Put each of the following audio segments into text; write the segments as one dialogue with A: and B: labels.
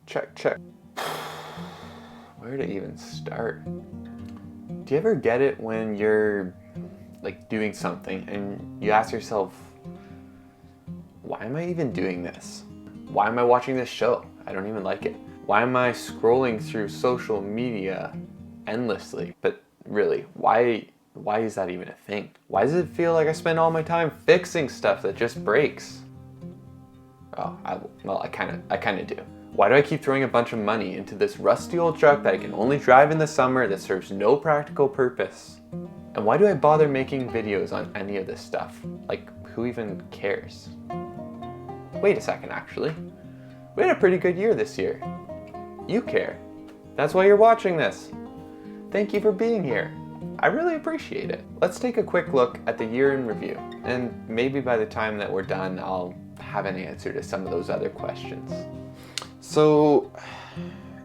A: Check, check. Where to even start? Do you ever get it when you're like doing something and you ask yourself, why am I even doing this? Why am I watching this show? I don't even like it. Why am I scrolling through social media endlessly? But really, why is that even a thing? Why does it feel like I spend all my time fixing stuff that just breaks? Oh, I kind of do. Why do I keep throwing a bunch of money into this rusty old truck that I can only drive in the summer that serves no practical purpose? And why do I bother making videos on any of this stuff? Like, who even cares? Wait a second, actually. We had a pretty good year this year. You care. That's why you're watching this. Thank you for being here. I really appreciate it. Let's take a quick look at the year in review, and maybe by the time that we're done, I'll have an answer to some of those other questions. So,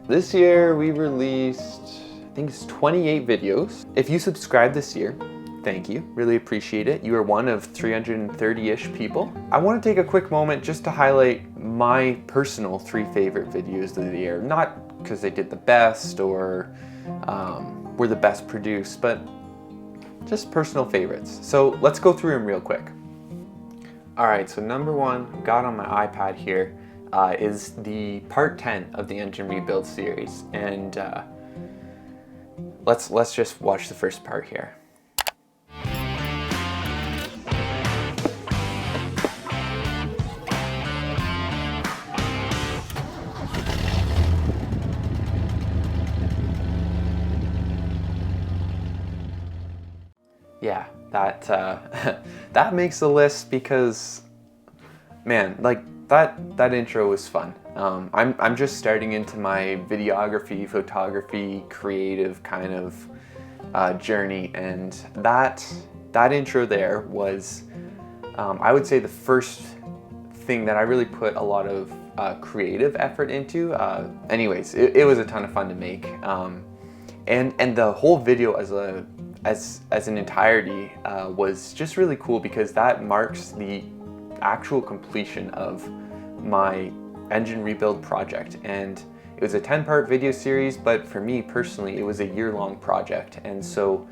A: this year we released, I think it's 28 videos. If you subscribed this year, thank you, really appreciate it. You are one of 330-ish people. I want to take a quick moment just to highlight my personal 3 favorite videos of the year. Not because they did the best or were the best produced, but just personal favorites. So let's go through them real quick. All right, so number 1, got on my iPad here, is the part 10 of the engine rebuild series. And let's just watch the first part here. Yeah, that that makes the list because, man, like that intro was fun. I'm just starting into my videography, photography, creative kind of journey, and that intro there was, I would say, the first thing that I really put a lot of creative effort into. Anyways, it was a ton of fun to make, and the whole video as an entirety was just really cool because that marks the actual completion of my engine rebuild project. And it was a 10-part video series, but for me personally it was a year-long project. And so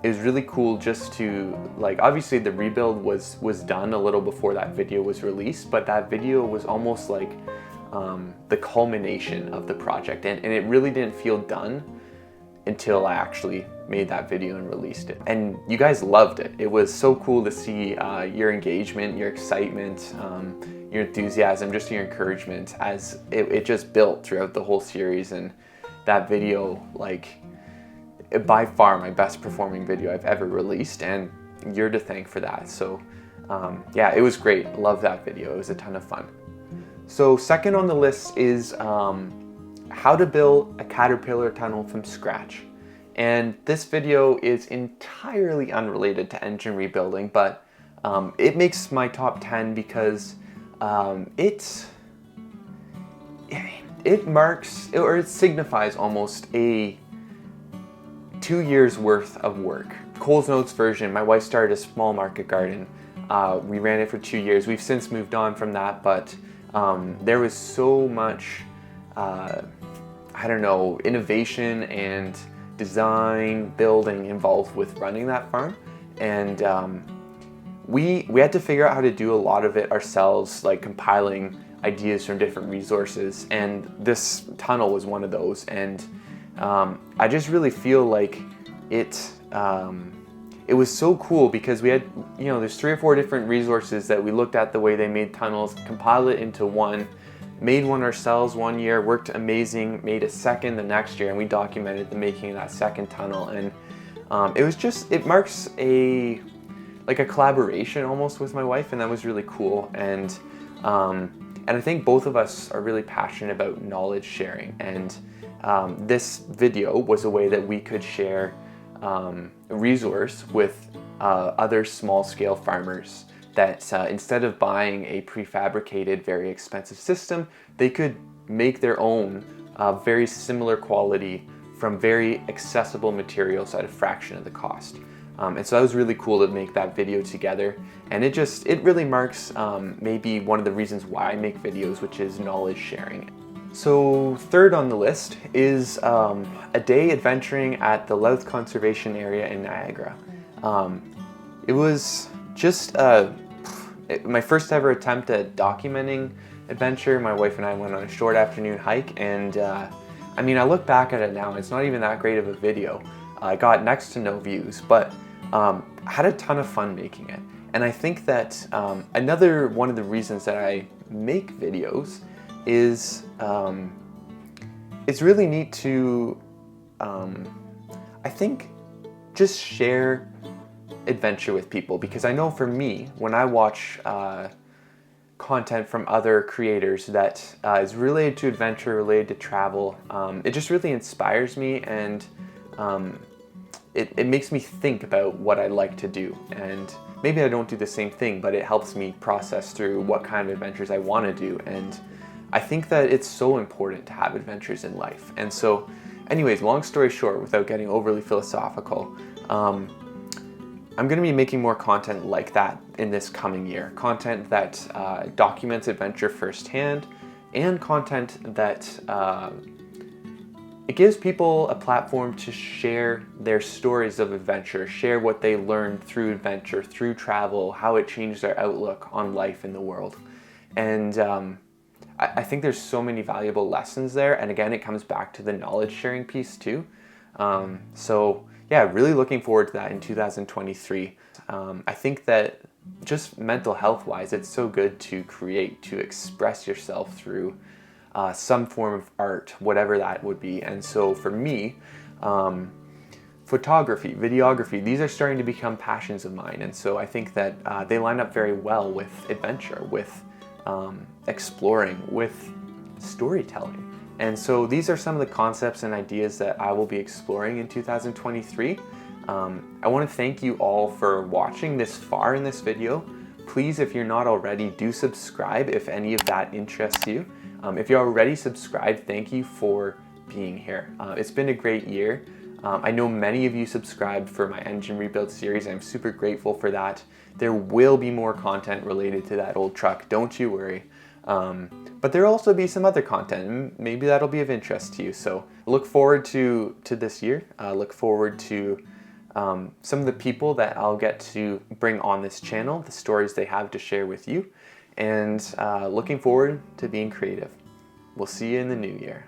A: it was really cool just to, like, obviously the rebuild was done a little before that video was released, but that video was almost like the culmination of the project, and it really didn't feel done until I actually made that video and released it. And you guys loved it. It was so cool to see your engagement, your excitement, your enthusiasm, just your encouragement as it just built throughout the whole series. And that video, like, by far my best performing video I've ever released, and you're to thank for that. So yeah, it was great. Love that video. It was a ton of fun. So second on the list is how to build a Caterpillar tunnel from scratch. And this video is entirely unrelated to engine rebuilding, but it makes my top 10 because it marks, or it signifies almost a 2 years worth of work. Coles Notes version, my wife started a small market garden. We ran it for 2 years. We've since moved on from that, but there was so much I don't know, innovation and design, building involved with running that farm. And we had to figure out how to do a lot of it ourselves, like compiling ideas from different resources. And this tunnel was one of those. And I just really feel like it was so cool because we had, you know, there's 3 or 4 different resources that we looked at the way they made tunnels, compile it into one, made one ourselves one year, worked amazing, made a second the next year, and we documented the making of that second tunnel. And it was just, it marks a collaboration almost with my wife, and that was really cool. And I think both of us are really passionate about knowledge sharing, and this video was a way that we could share a resource with other small-scale farmers that instead of buying a prefabricated, very expensive system, they could make their own very similar quality from very accessible materials at a fraction of the cost. And so that was really cool to make that video together. And it really marks maybe one of the reasons why I make videos, which is knowledge sharing. So third on the list is a day adventuring at the Louth Conservation Area in Niagara. It was just my first ever attempt at documenting adventure. My wife and I went on a short afternoon hike, and I mean, I look back at it now, it's not even that great of a video. I got next to no views, but I had a ton of fun making it. And I think that another one of the reasons that I make videos is it's really neat to, I think, just share adventure with people, because I know for me, when I watch content from other creators that is related to adventure, related to travel, it just really inspires me, and it makes me think about what I like to do. And maybe I don't do the same thing, but it helps me process through what kind of adventures I want to do. And I think that it's so important to have adventures in life. And so anyways, long story short, without getting overly philosophical, I'm going to be making more content like that in this coming year. Content that documents adventure firsthand, and content that it gives people a platform to share their stories of adventure, share what they learned through adventure, through travel, how it changed their outlook on life in the world. And I think there's so many valuable lessons there. And again, it comes back to the knowledge sharing piece too. So yeah, really looking forward to that in 2023. I think that just mental health wise, it's so good to create, to express yourself through some form of art, whatever that would be. And so for me, photography, videography, these are starting to become passions of mine. And so I think that they line up very well with adventure, with exploring, with storytelling. And so these are some of the concepts and ideas that I will be exploring in 2023. I want to thank you all for watching this far in this video. Please, if you're not already, do subscribe if any of that interests you. If you're already subscribed, thank you for being here. It's been a great year. I know many of you subscribed for my engine rebuild series. I'm super grateful for that. There will be more content related to that old truck, don't you worry. But there'll also be some other content, and maybe that'll be of interest to you. So look forward to this year. Look forward to some of the people that I'll get to bring on this channel, the stories they have to share with you, and looking forward to being creative. We'll see you in the new year.